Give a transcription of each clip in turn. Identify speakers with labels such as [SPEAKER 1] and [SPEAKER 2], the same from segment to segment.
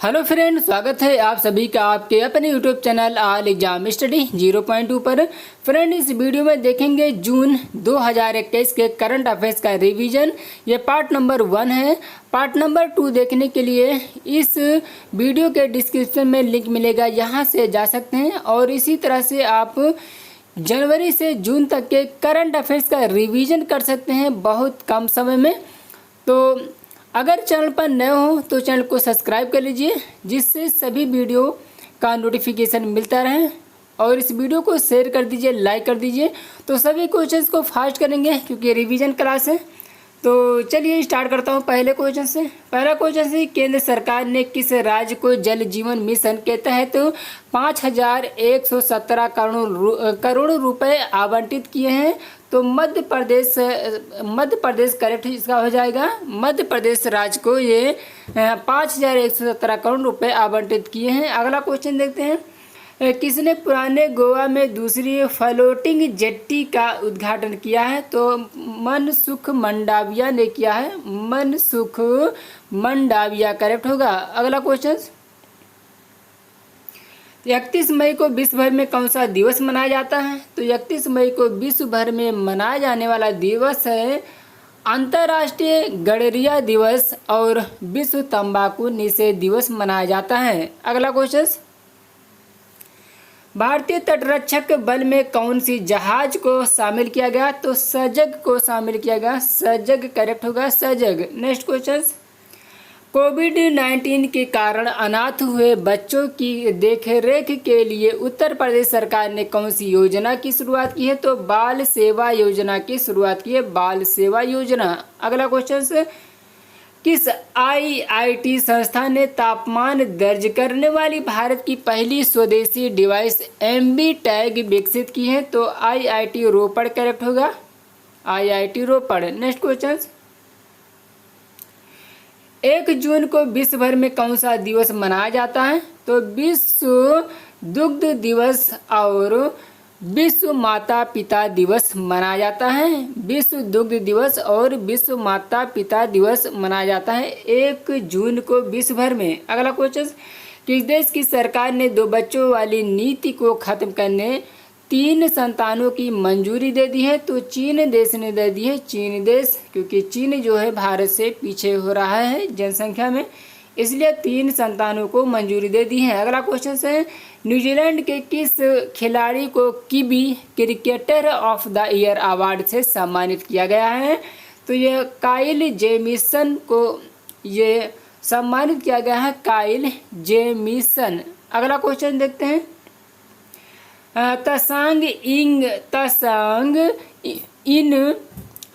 [SPEAKER 1] Hello friend, स्वागत है आप सभी का आपके अपने YouTube channel all exam study 0.2 पर। फ्रेंड, इस वीडियो में देखेंगे जून 2021 के करंट अफेयर्स का रिवीजन। ये पार्ट नंबर 1 है। पार्ट नंबर 2 देखने के लिए इस वीडियो के डिस्क्रिप्शन में लिंक मिलेगा, यहाँ से जा सकते हैं। और इसी तरह से आप जनवरी से जून तक के करंट अफेयर्स का रिवीजन कर सकते हैं बहुत कम समय में। तो अगर चैनल पर नए हो तो चैनल को सब्सक्राइब कर लीजिए, जिससे सभी वीडियो का नोटिफिकेशन मिलता रहे। और इस वीडियो को शेयर कर दीजिए, लाइक कर दीजिए, तो सभी क्वेश्चंस को फास्ट करेंगे क्योंकि रिवीजन क्लास है। तो चलिए स्टार्ट करता हूँ पहले क्वेश्चन से। पहला क्वेश्चन है, केंद्र सरकार ने किस राज्य को जल जीवन मिशन के तहत 5,117 करोड़ रुपए आवंटित किए हैं? तो मध्य प्रदेश करेक्ट इसका हो जाएगा। मध्य प्रदेश राज्य को ये 5,117 करोड़ रुपए आवंटित किए हैं। अगला क्वेश्चन देखते हैं, किसने पुराने गोवा में दूसरी फ्लोटिंग जेट्टी का उद्घाटन किया है? तो मनसुख मंडाविया ने किया है। मनसुख मंडाविया करेक्ट होगा। अगला क्वेश्चन, 31 मई को विश्व भर में कौन सा दिवस मनाया जाता है? तो 31 मई को विश्व भर में मनाया जाने वाला दिवस है अंतर्राष्ट्रीय गडरिया दिवस और विश्व तंबाकू निषेध दिवस मनाया जाता है। अगला क्वेश्चन, भारतीय तटरक्षक बल में कौन सी जहाज को शामिल किया गया? तो सजग को शामिल किया गया। सजग करेक्ट होगा, सजग। नेक्स्ट क्वेश्चन, कोविड-19 के कारण अनाथ हुए बच्चों की देखरेख के लिए उत्तर प्रदेश सरकार ने कौन सी योजना की शुरुआत की है? तो बाल सेवा योजना की शुरुआत की है। बाल सेवा योजना। अगला क्वेश्चन, किस आईआईटी संस्था ने तापमान दर्ज करने वाली भारत की पहली स्वदेशी डिवाइस एमबी टैग विकसित की है? तो आईआईटी रोपड़ करेक्ट होगा। आईआईटी रोपड़। नेक्स्ट क्वेश्चन, 1 जून को विश्व भर में कौन सा दिवस मनाया जाता है? तो विश्व दुग्ध दिवस और विश्व माता पिता दिवस मनाया जाता है। विश्व दुग्ध दिवस और विश्व माता पिता दिवस मनाया जाता है 1 जून को विश्व भर में। अगला क्वेश्चन, किस देश की सरकार ने 2 बच्चों वाली नीति को खत्म करने 3 संतानों की मंजूरी दे दी है? तो चीन देश ने दे दी है। चीन देश, क्योंकि चीन जो है भारत से पीछे हो रहा है जनसंख्या में, इसलिए 3 संतानों को मंजूरी दे दी है। अगला क्वेश्चन है, न्यूजीलैंड के किस खिलाड़ी को kiwi cricketer of the year award से सम्मानित किया गया है? तो ये काइल जेमिसन को ये सम्मानित किया गया है। Kyle Jameson. अगला क्वेश्चन देखते हैं, तसांग इन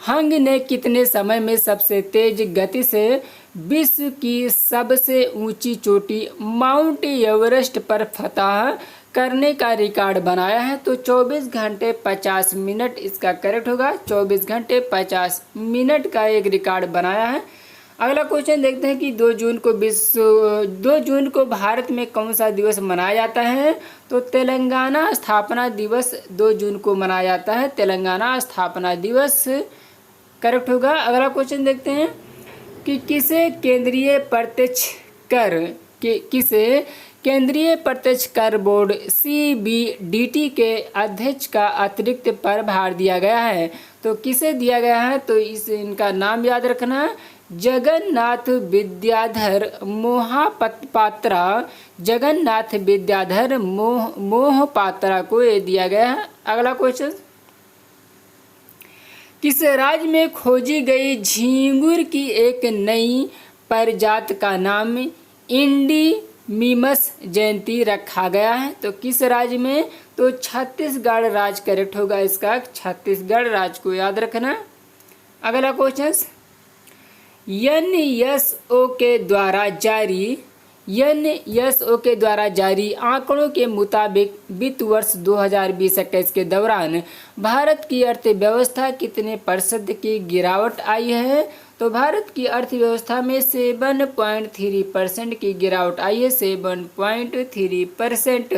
[SPEAKER 1] हंग ने कितने समय में सबसे तेज गति से विश्व की सबसे ऊंची चोटी माउंट एवरेस्ट पर फतह करने का रिकॉर्ड बनाया है? तो 24 घंटे 50 मिनट इसका करेक्ट होगा। 24 घंटे 50 मिनट का एक रिकॉर्ड बनाया है। अगला क्वेश्चन देखते हैं कि 2 जून को भारत में कौन सा दिवस मनाया जाता है? तो तेलंगाना स्थापना दिवस 2 जून को मनाया जाता है। तेलंगाना स्थापना दिवस करेक्ट होगा। अगला क्वेश्चन देखते हैं कि किसे केंद्रीय प्रत्यक्ष कर बोर्ड CBDT के अध्यक्ष का अतिरिक्त प्रभार दिया गया है? तो किसे दिया गया है? तो इनका नाम याद रखना, जगन्नाथ विद्याधर मोहपात्रा। जगन्नाथ विद्याधर मोहपात्रा को ये दिया गया है। अगला क्वेश्चन, किस राज्य में खोजी गई झींगुर की एक नई प्रजाति का नाम इंडिमिमस जयंती रखा गया है? तो किस राज्य में? तो छत्तीसगढ़ राज्य करेक्ट होगा इसका। छत्तीसगढ़ राज्य को याद रखना। अगला क्वेश्चन, एनएसओ के द्वारा जारी आंकड़ों के मुताबिक वित्त वर्ष 2020-21 के दौरान भारत की अर्थव्यवस्था कितने % की गिरावट आई है? तो भारत की अर्थव्यवस्था में 7.3% की गिरावट आई है। 7.3%।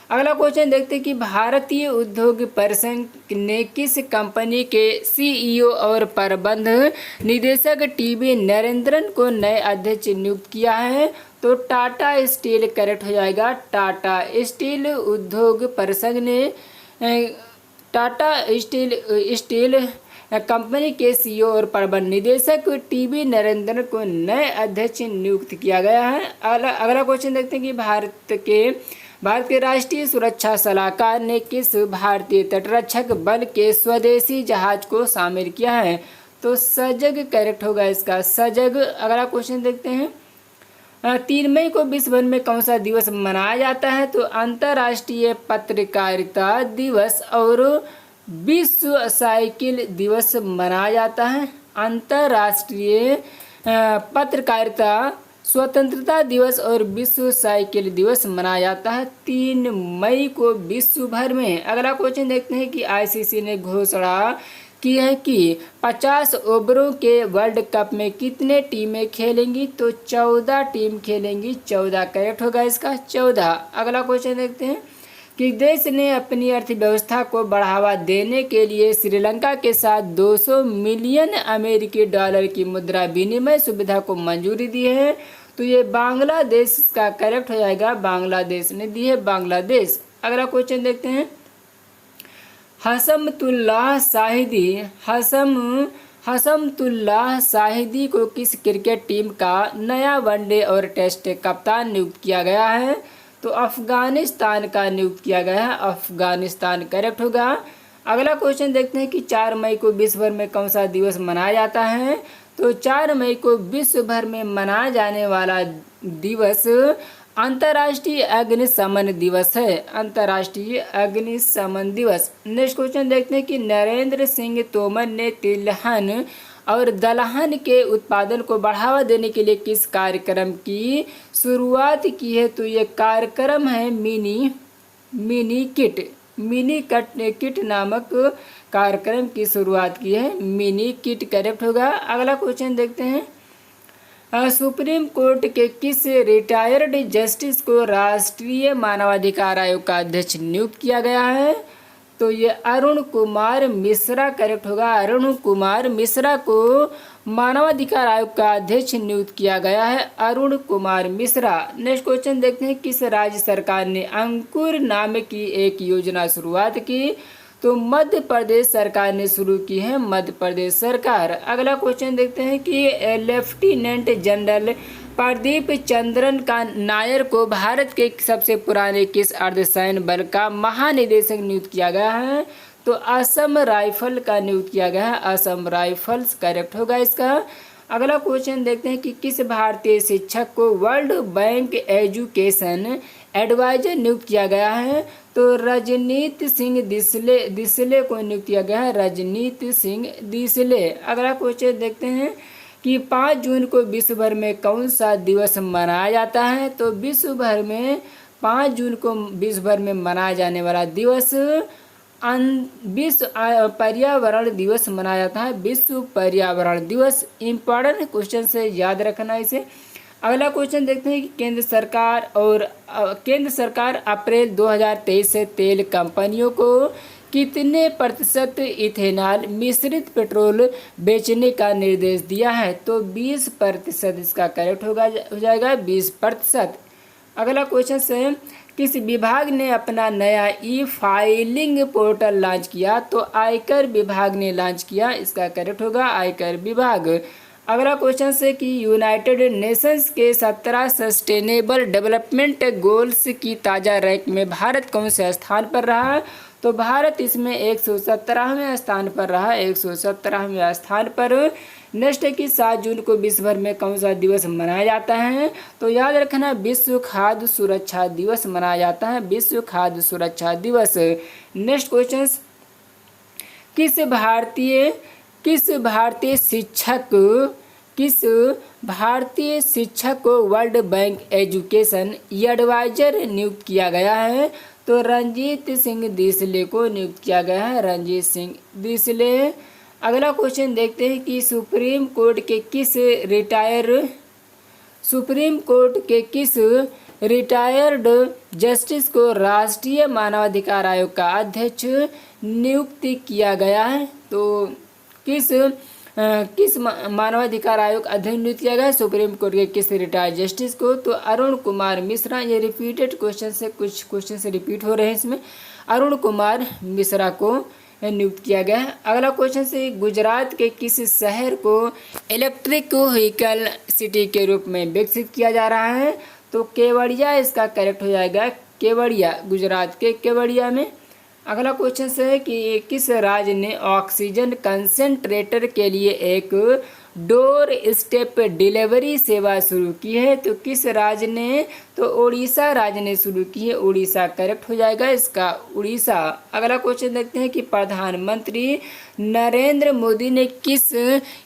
[SPEAKER 1] अगला क्वेश्चन देखते हैं कि भारतीय उद्योग परिसंघ ने किस कंपनी के सीईओ और प्रबंध निदेशक टीवी नरेंद्रन को नए अध्यक्ष नियुक्त किया है? तो टाटा स्टील करेक्ट हो जाएगा। टाटा स्टील उद्योग परिषद ने टाटा स्टील कंपनी के सीईओ और प्रबंध निदेशक टीबी नरेंद्रन को नए अध्यक्ष नियुक्त किया गया है। अगला क्वेश्चन देखते हैं कि भारत के राष्ट्रीय सुरक्षा सलाहकार ने किस भारतीय तटरक्षक बल के स्वदेशी जहाज को शामिल किया है? तो सजग करेक्ट होगा इसका, सजग। अगला क्वेश्चन देखते हैं 3 मई को विश्व भर में कौन सा दिवस मनाया जाता है? तो अंतर्राष्ट्रीय पत्रकारिता दिवस और विश्व साइकिल दिवस मनाया जाता है। अंतर्राष्ट्रीय पत्रकारिता स्वतंत्रता दिवस और विश्व साइकिल दिवस मनाया जाता है 3 मई को विश्व भर में। अगला क्वेश्चन देखते हैं कि आईसीसी ने घोषणा की है कि 50 ओवरों के वर्ल्ड कप में कितने टीमें खेलेंगी? तो 14 टीम खेलेंगी, 14 करेक्ट होगा इसका, 14। अगला क्वेश्चन देखते हैं कि देश ने अपनी अर्थव्यवस्था को बढ़ावा देने के लिए श्रीलंका के साथ 200 मिलियन अमेरिकी डॉलर की मुद्रा विनिमय सुविधा को मंजूरी दी है। तो ये बांग्लादेश का करेक्ट हो जाएगा, बांग्लादेश ने दी है, बांग्लादेश। अगला क्वेश्चन देखते हैं हसमतुल्लाह शाहिदी को किस क्रिकेट टीम का नया वनडे और टेस्ट कप्तान नियुक्त किया गया है? तो अफगानिस्तान का नियुक्त किया गया है, अफगानिस्तान करेक्ट होगा। अगला क्वेश्चन देखते हैं कि 4 मई को विश्व भर में कौन सा दिवस मनाया जाता है? तो 4 मई को विश्व भर में मनाया जाने वाला दिवस अंतर्राष्ट्रीय अग्निशमन दिवस है, अंतर्राष्ट्रीय अग्निशमन दिवस। नेक्स्ट क्वेश्चन देखते हैं कि नरेंद्र सिंह तोमर ने तिलहन और दलहन के उत्पादन को बढ़ावा देने के लिए किस कार्यक्रम की शुरुआत की है? तो ये कार्यक्रम है मिनी किट नामक कार्यक्रम की शुरुआत की है, मिनी किट करेक्ट होगा। अगला क्वेश्चन देखते हैं सुप्रीम कोर्ट के किस रिटायर्ड जस्टिस को राष्ट्रीय मानवाधिकार आयोग का अध्यक्ष नियुक्त किया गया है? तो ये अरुण कुमार मिश्रा करेक्ट होगा, अरुण कुमार मिश्रा को मानवाधिकार आयोग का अध्यक्ष नियुक्त किया गया है, अरुण कुमार मिश्रा। नेक्स्ट क्वेश्चन देखते हैं किस राज्य सरकार ने अंकुर नाम की एक योजना शुरुआत की? तो मध्य प्रदेश सरकार ने शुरू की है, मध्य प्रदेश सरकार। अगला क्वेश्चन देखते हैं कि लेफ्टिनेंट जनरल प्रदीप चंद्रन का नायर को भारत के सबसे पुराने किस अर्धसैन्य बल का महानिदेशक नियुक्त किया गया है? तो असम राइफल का नियुक्त किया गया है, असम राइफल्स करेक्ट होगा इसका। अगला क्वेश्चन देखते हैं कि किस भारतीय शिक्षक को वर्ल्ड बैंक एजुकेशन एडवाइजर नियुक्त किया गया है? तो रजनीत सिंह दिसले को नियुक्त किया गया है, रजनीत सिंह दिसले। अगला क्वेश्चन देखते हैं कि 5 जून को विश्व भर में कौन सा दिवस मनाया जाता है? तो विश्व भर में 5 जून को विश्व भर में मनाया जाने वाला दिवस विश्व पर्यावरण दिवस मनाया जाता है, विश्व पर्यावरण दिवस। इम्पॉर्टेंट क्वेश्चन से याद रखना इसे। अगला क्वेश्चन देखते हैं कि केंद्र सरकार अप्रैल 2023 से तेल कंपनियों को कितने प्रतिशत इथेनॉल मिश्रित पेट्रोल बेचने का निर्देश दिया है? तो 20% इसका करेक्ट हो जाएगा, 20%। अगला क्वेश्चन है किस विभाग ने अपना नया ई फाइलिंग पोर्टल लॉन्च किया? तो आयकर विभाग ने लॉन्च किया, इसका करेक्ट होगा आयकर विभाग। अगला क्वेश्चन है कि यूनाइटेड नेशंस के 17 सस्टेनेबल डेवलपमेंट गोल्स की ताज़ा रैंक में भारत कौन से स्थान पर रहा? तो भारत इसमें 117वें स्थान पर रहा, 117वें स्थान पर। नेक्स्ट है कि 7 जून को विश्व भर में कौन सा दिवस मनाया जाता है? तो याद रखना विश्व खाद्य सुरक्षा दिवस मनाया जाता है, विश्व खाद्य सुरक्षा दिवस। नेक्स्ट क्वेश्चन किस भारतीय शिक्षक को वर्ल्ड बैंक एजुकेशन एडवाइजर नियुक्त किया गया है? तो रंजीत सिंह दिसले को नियुक्त किया गया है, रंजीत सिंह दिसले। अगला क्वेश्चन देखते हैं कि सुप्रीम कोर्ट के किस रिटायर्ड जस्टिस को राष्ट्रीय मानवाधिकार आयोग का अध्यक्ष नियुक्त किया गया है? तो किस किस मानवाधिकार आयोग अध्यक्ष नियुक्त किया गया है? सुप्रीम कोर्ट के किस रिटायर्ड जस्टिस को? तो अरुण कुमार मिश्रा। ये रिपीटेड क्वेश्चन से, कुछ क्वेश्चन से रिपीट हो रहे हैं इसमें। अरुण कुमार मिश्रा को नियुक्त किया गया है। अगला क्वेश्चन से गुजरात के किस शहर को इलेक्ट्रिक व्हीकल सिटी के रूप में विकसित किया जा रहा है? तो केवड़िया इसका करेक्ट हो जाएगा। केवड़िया, गुजरात के केवड़िया में। अगला क्वेश्चन है कि किस राज्य ने ऑक्सीजन कंसेंट्रेटर के लिए एक डोर स्टेप डिलीवरी सेवा शुरू की है? तो किस राज्य ने? तो उड़ीसा राज्य ने शुरू की है। उड़ीसा करेक्ट हो जाएगा इसका, उड़ीसा। अगला क्वेश्चन देखते हैं कि प्रधानमंत्री नरेंद्र मोदी ने किस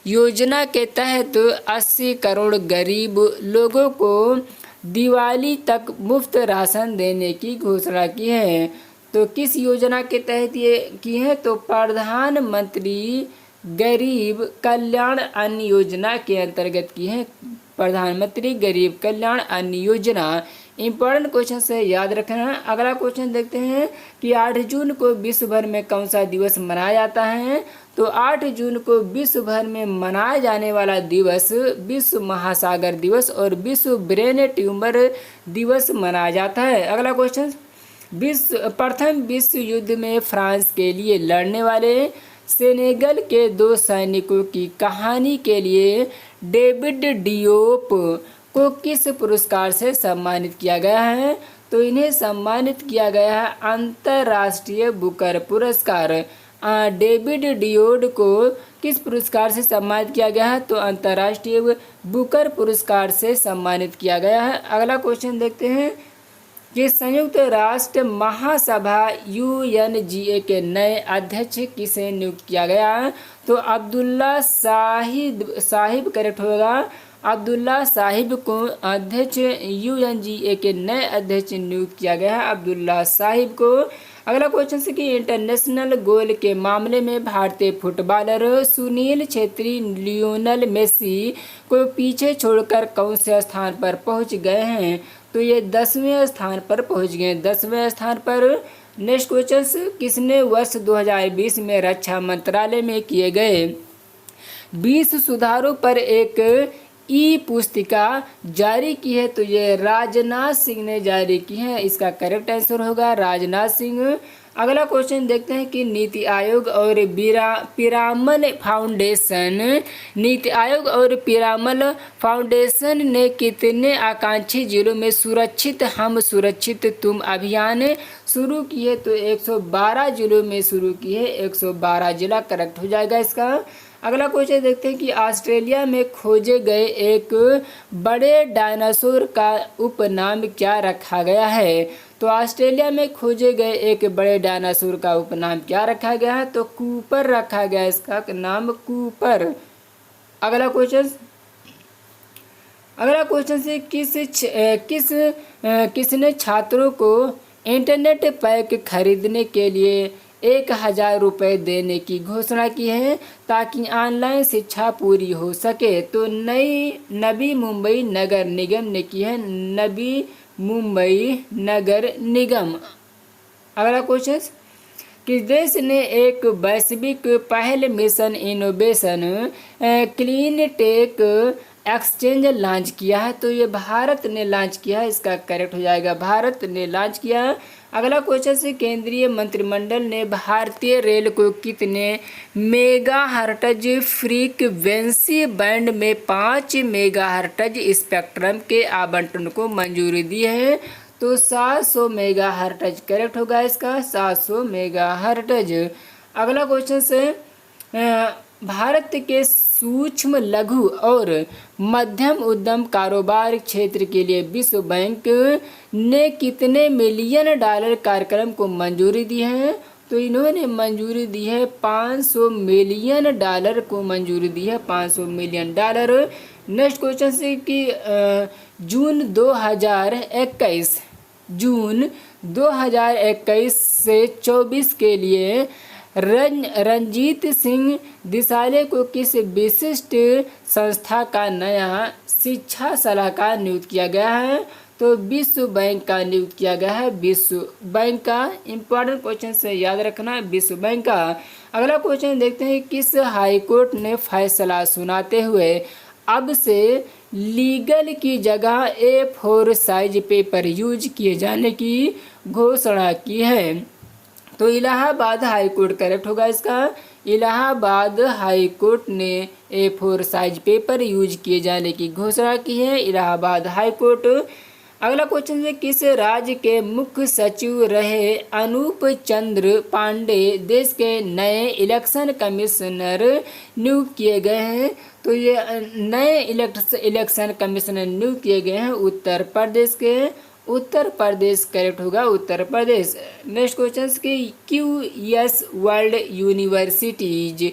[SPEAKER 1] योजना के तहत 80 करोड़ गरीब लोगों को दिवाली तक मुफ्त राशन देने की घोषणा की है? तो किस योजना के तहत ये की है? तो प्रधानमंत्री गरीब कल्याण अन्न योजना के अंतर्गत की है। प्रधानमंत्री गरीब कल्याण अन्न योजना। इंपॉर्टेंट क्वेश्चन से याद रखना। अगला क्वेश्चन देखते हैं कि 8 जून को विश्व भर में कौन सा दिवस मनाया जाता है? तो 8 जून को विश्व भर में मनाया जाने वाला दिवस विश्व महासागर दिवस और विश्व ब्रेन ट्यूमर दिवस मनाया जाता है। अगला क्वेश्चन, प्रथम विश्व युद्ध में फ्रांस के लिए लड़ने वाले सेनेगल के 2 सैनिकों की कहानी के लिए डेविड डियोप को किस पुरस्कार से सम्मानित किया गया है? तो इन्हें सम्मानित किया गया है अंतर्राष्ट्रीय बुकर पुरस्कार। डेविड डियोड को किस पुरस्कार से सम्मानित किया गया है? तो अंतर्राष्ट्रीय बुकर पुरस्कार से सम्मानित किया गया है। अगला क्वेश्चन देखते हैं कि संयुक्त राष्ट्र महासभा UNGA के नए अध्यक्ष किसे नियुक्त किया गया है? तो अब्दुल्ला साहिब करेक्ट होगा। अब्दुल्ला साहिब को अध्यक्ष UNGA के नए अध्यक्ष नियुक्त किया गया है, अब्दुल्ला साहिब को। अगला क्वेश्चन है कि इंटरनेशनल गोल के मामले में भारतीय footballer Sunil Chhetri Lionel Messi को पीछे छोड़कर कौन से स्थान पर पहुंच गए हैं? तो ये 10वें स्थान पर पहुंच गए, 10वें स्थान पर। नेक्स्ट क्वेश्चन, किसने वर्ष 2020 में रक्षा मंत्रालय में किए गए 20 सुधारों पर एक पुस्तिका जारी की है? तो ये राजनाथ सिंह ने जारी की है। इसका करेक्ट आंसर होगा राजनाथ सिंह। अगला क्वेश्चन देखते हैं कि नीति आयोग और पिरामल फाउंडेशन ने कितने आकांक्षी जिलों में सुरक्षित हम सुरक्षित तुम अभियान शुरू किए? तो 112 जिलों में शुरू की है, 112 जिला करेक्ट हो जाएगा इसका। अगला क्वेश्चन देखते हैं कि ऑस्ट्रेलिया में खोजे गए एक बड़े डायनासोर का उपनाम क्या रखा गया है? तो ऑस्ट्रेलिया में खोजे गए एक बड़े डायनासोर का उपनाम क्या रखा गया है? तो कूपर रखा गया, इसका नाम कूपर। अगला क्वेश्चन से किसने छात्रों को इंटरनेट पैक खरीदने के लिए 1000 रुपये देने की घोषणा की है ताकि ऑनलाइन शिक्षा पूरी हो सके? तो नवी मुंबई नगर निगम ने की है, नवी मुंबई नगर निगम। अगला क्वेश्चन, किस देश ने एक वैश्विक पहल mission innovation clean tech exchange launch किया है? तो ये भारत ने लॉन्च किया है, इसका करेक्ट हो जाएगा भारत ने लॉन्च किया है। अगला क्वेश्चन से केंद्रीय मंत्रिमंडल ने भारतीय रेल को कितने मेगाहर्ट्ज फ्रीक्वेंसी बैंड में 5 मेगाहर्ट्ज स्पेक्ट्रम के आवंटन को मंजूरी दी है? तो 700 मेगाहर्ट्ज करेक्ट होगा इसका, 700 मेगाहर्ट्ज। अगला क्वेश्चन से भारत के सूक्ष्म लघु और मध्यम उद्यम कारोबार क्षेत्र के लिए विश्व बैंक ने कितने मिलियन डॉलर कार्यक्रम को मंजूरी दी है? तो इन्होंने मंजूरी दी है 500 मिलियन डॉलर को मंजूरी दी है, 500 मिलियन डॉलर। नेक्स्ट क्वेश्चन से कि जून 2021 से 24 के लिए रंजीत सिंह दिसाले को किस विशिष्ट संस्था का नया शिक्षा सलाहकार नियुक्त किया गया है? तो विश्व बैंक का नियुक्त किया गया है। विश्व बैंक का इंपॉर्टेंट क्वेश्चन से याद रखना है, विश्व बैंक का। अगला क्वेश्चन देखते हैं, किस हाईकोर्ट ने फैसला सुनाते हुए अब से लीगल की जगह A4 साइज पेपर यूज किए जाने की घोषणा की है? तो इलाहाबाद हाईकोर्ट करेक्ट होगा इसका। इलाहाबाद हाईकोर्ट ने A4 साइज पेपर यूज किए जाने की घोषणा की है, इलाहाबाद हाईकोर्ट। अगला क्वेश्चन है, किस राज्य के मुख्य सचिव रहे अनूप चंद्र पांडे देश के नए इलेक्शन कमिश्नर नियुक्त किए गए हैं? तो ये नए इलेक्शन कमिश्नर नियुक्त किए गए हैं उत्तर प्रदेश के। उत्तर प्रदेश करेक्ट होगा, उत्तर प्रदेश। नेक्स्ट क्वेश्चन की QS world universities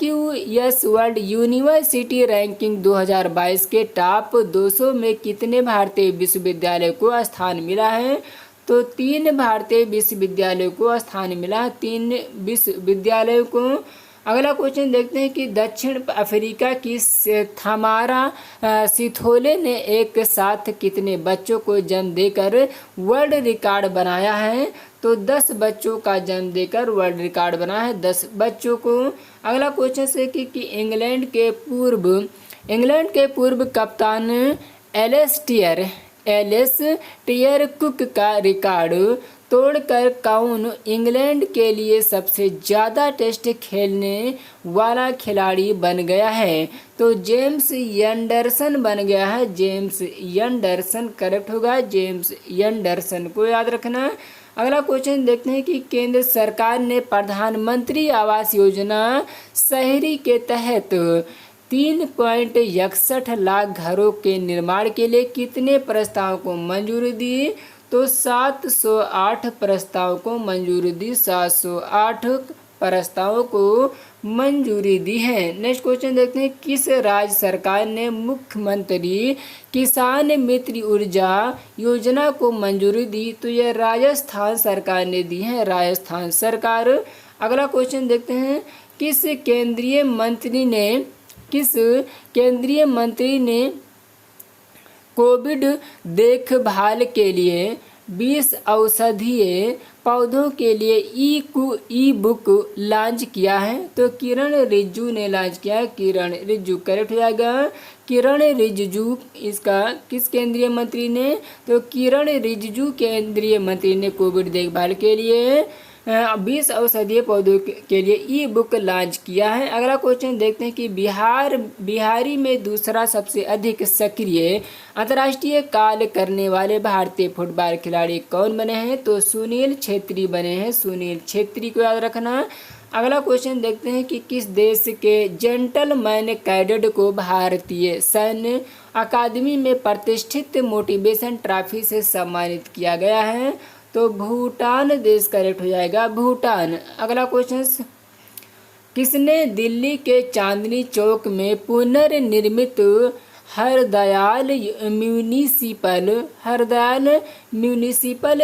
[SPEAKER 1] QS world university ranking 2022 के टॉप 200 में कितने भारतीय विश्वविद्यालय को स्थान मिला है? तो 3 भारतीय विश्वविद्यालयों को स्थान मिला, 3 विश्वविद्यालयों को। अगला क्वेश्चन देखते हैं कि दक्षिण अफ्रीका की थमारा सिथोले ने एक साथ कितने बच्चों को जन्म देकर वर्ल्ड रिकॉर्ड बनाया है? तो 10 बच्चों का जन्म देकर वर्ल्ड रिकॉर्ड बना है, 10 बच्चों को। अगला क्वेश्चन है कि इंग्लैंड के पूर्व कप्तान एलिस टियर कुक का रिकॉर्ड तोड़कर कौन इंग्लैंड के लिए सबसे ज़्यादा टेस्ट खेलने वाला खिलाड़ी बन गया है? तो जेम्स एंडरसन बन गया है, जेम्स एंडरसन करेक्ट होगा, जेम्स एंडरसन को याद रखना। अगला क्वेश्चन देखते हैं कि केंद्र सरकार ने प्रधानमंत्री आवास योजना शहरी के तहत 3.61 लाख घरों के निर्माण के लिए कितने प्रस्तावों को मंजूरी दी? तो 708 प्रस्तावों को मंजूरी दी, 708 प्रस्तावों को मंजूरी दी है। नेक्स्ट क्वेश्चन देखते हैं, किस राज्य सरकार ने मुख्यमंत्री किसान मित्र ऊर्जा योजना को मंजूरी दी? तो यह राजस्थान सरकार ने दी है, राजस्थान सरकार। अगला क्वेश्चन देखते हैं, किस केंद्रीय मंत्री ने कोविड देखभाल के लिए 20 औषधीय पौधों के लिए ई बुक लॉन्च किया है? तो किरण रिजिजू ने लॉन्च किया है, किरण रिजिजू करेक्ट हो जाएगा। किरण रिजिजू इसका किस केंद्रीय मंत्री ने? तो किरण रिजिजू केंद्रीय मंत्री ने कोविड देखभाल के लिए 20 औषधीय पौधों के लिए ई बुक लॉन्च किया है। अगला क्वेश्चन देखते हैं कि बिहारी में दूसरा सबसे अधिक सक्रिय अंतर्राष्ट्रीय काल करने वाले भारतीय फुटबॉल खिलाड़ी कौन बने हैं? तो सुनील छेत्री बने हैं, सुनील छेत्री को याद रखना। अगला क्वेश्चन देखते हैं कि किस देश के जेंटलमैन कैडेट को भारतीय सैन्य अकादमी में प्रतिष्ठित मोटिवेशन ट्रॉफी से सम्मानित किया गया है? तो भूटान देश करेक्ट हो जाएगा, भूटान। अगला क्वेश्चन, किसने दिल्ली के चांदनी चौक में पुनर्निर्मित Hardayal municipal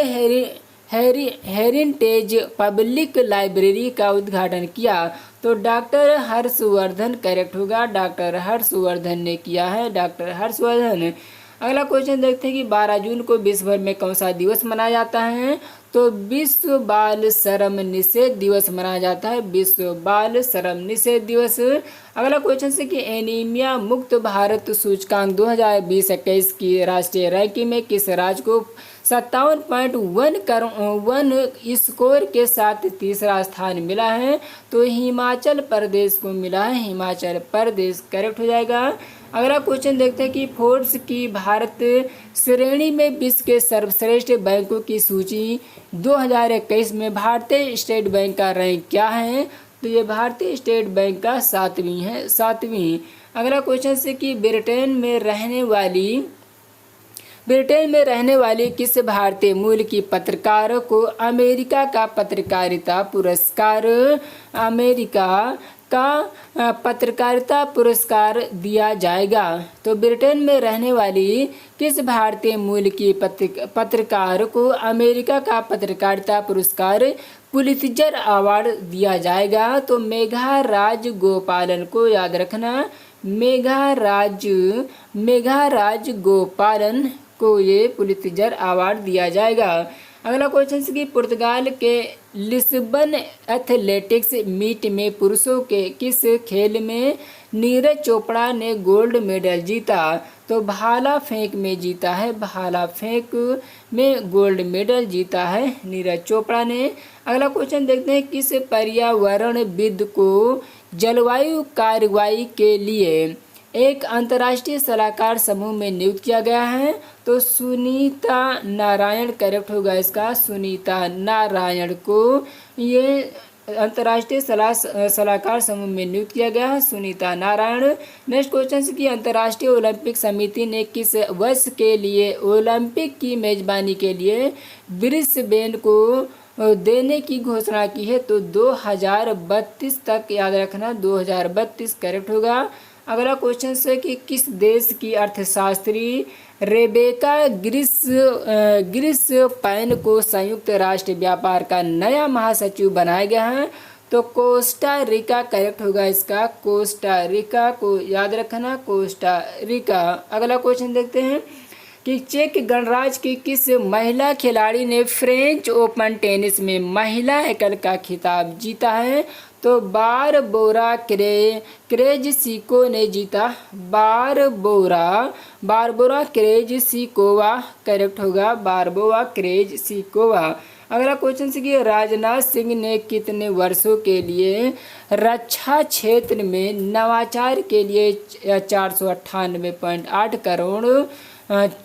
[SPEAKER 1] heritage public library का उद्घाटन किया? तो डॉक्टर हर्षवर्धन करेक्ट होगा, डॉक्टर हर्षवर्धन ने किया है, डॉक्टर हर्षवर्धन। अगला क्वेश्चन देखते हैं कि 12 जून को विश्व भर में कौन सा दिवस मनाया जाता है? तो विश्व बाल श्रम निषेध दिवस मनाया जाता है, विश्व बाल श्रम निषेध दिवस। अगला क्वेश्चन है कि एनीमिया मुक्त भारत सूचकांक 2020-21 की राष्ट्रीय रैंकिंग में किस राज्य को 57.1 स्कोर के साथ तीसरा स्थान मिला है? तो हिमाचल प्रदेश को मिला है, हिमाचल प्रदेश करेक्ट हो जाएगा। अगला क्वेश्चन देखते हैं कि फोर्ब्स की भारत श्रेणी में विश्व के सर्वश्रेष्ठ बैंकों की सूची 2021 में भारतीय स्टेट बैंक का रैंक क्या है? तो ये भारतीय स्टेट बैंक का 7वीं है, 7वीं। अगला क्वेश्चन है कि ब्रिटेन में रहने वाली किस भारतीय मूल की पत्रकार को अमेरिका का पत्रकारिता पुरस्कार दिया जाएगा? तो ब्रिटेन में रहने वाली किस भारतीय मूल की पत्रकार को अमेरिका का पत्रकारिता पुरस्कार पुलित्जर अवार्ड दिया जाएगा? तो मेघा राजगोपालन को याद रखना, मेघा राजगोपालन को ये पुलित्जर अवार्ड दिया जाएगा। अगला क्वेश्चन है कि पुर्तगाल के लिस्बन एथलेटिक्स मीट में पुरुषों के किस खेल में नीरज चोपड़ा ने गोल्ड मेडल जीता? तो भाला फेंक में जीता है, भाला फेंक में गोल्ड मेडल जीता है नीरज चोपड़ा ने। अगला क्वेश्चन देखते हैं, किस पर्यावरणविद को जलवायु कार्रवाई के लिए एक अंतर्राष्ट्रीय सलाहकार समूह में नियुक्त किया गया है? तो सुनीता नारायण करेक्ट होगा इसका, सुनीता नारायण को ये अंतर्राष्ट्रीय सलाहकार समूह में नियुक्त किया गया है, सुनीता नारायण। नेक्स्ट क्वेश्चन है कि अंतर्राष्ट्रीय ओलंपिक समिति ने किस वर्ष के लिए ओलंपिक की मेजबानी के लिए ब्रिस्बेन को देने की घोषणा की है? तो 2032 तक, याद रखना 2032 करेक्ट होगा। अगला क्वेश्चन है कि किस देश की अर्थशास्त्री रेबेका ग्रिस्पाइन को संयुक्त राष्ट्र व्यापार का नया महासचिव बनाया गया है? तो कोस्टा रिका करेक्ट होगा इसका, कोस्टा रिका को याद रखना, कोस्टा रिका। अगला क्वेश्चन देखते हैं कि चेक गणराज्य की किस महिला खिलाड़ी ने फ्रेंच ओपन टेनिस में महिला एकल का खिताब जीता है? तो बारबोरा क्रेजसिको ने जीता, बारबोरा क्रेजसिकोवा करेक्ट होगा, बारबोरा क्रेजसिकोवा। अगला क्वेश्चन है कि राजनाथ सिंह ने कितने वर्षों के लिए रक्षा क्षेत्र में नवाचार के लिए 498.8 करोड़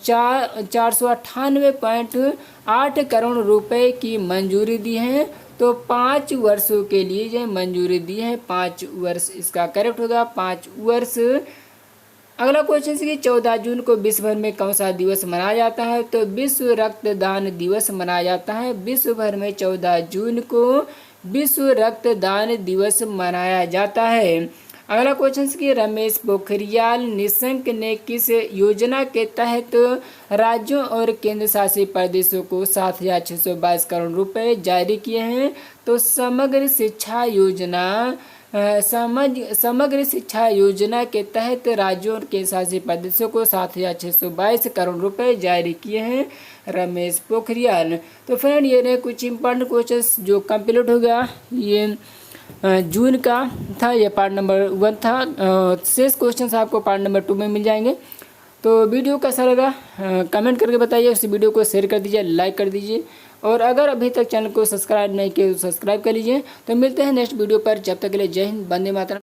[SPEAKER 1] 498.8 करोड़ रुपए की मंजूरी दी है? तो 5 वर्षों के लिए ये मंजूरी दी है, 5 वर्ष इसका करेक्ट होगा, 5 वर्ष। अगला क्वेश्चन है कि 14 जून को विश्व भर में कौन सा दिवस मनाया जाता है? तो विश्व रक्तदान दिवस मनाया जाता है, विश्व भर में 14 जून को विश्व रक्तदान दिवस मनाया जाता है। अगला क्वेश्चन है कि रमेश पोखरियाल निशंक ने किस योजना के तहत राज्यों और केंद्र शासित प्रदेशों को 7,622 करोड़ रुपए जारी किए हैं? तो समग्र शिक्षा योजना के तहत राज्यों और केंद्र शासित प्रदेशों को 7,622 करोड़ रुपए जारी किए हैं रमेश पोखरियाल। तो फ्रेंड ये रहे कुछ इंपॉर्टेंट क्वेश्चंस जो कंप्लीट हो गया, ये जून का था, ये पार्ट नंबर 1 था। शेष क्वेश्चंस आपको पार्ट नंबर 2 में मिल जाएंगे। तो वीडियो कैसा लगा कमेंट करके बताइए, उस वीडियो को शेयर कर दीजिए, लाइक कर दीजिए, और अगर अभी तक चैनल को सब्सक्राइब नहीं किया तो सब्सक्राइब कर लीजिए। तो मिलते हैं नेक्स्ट वीडियो पर, जब तक के लिए जय हिंद, वंदे मातरम।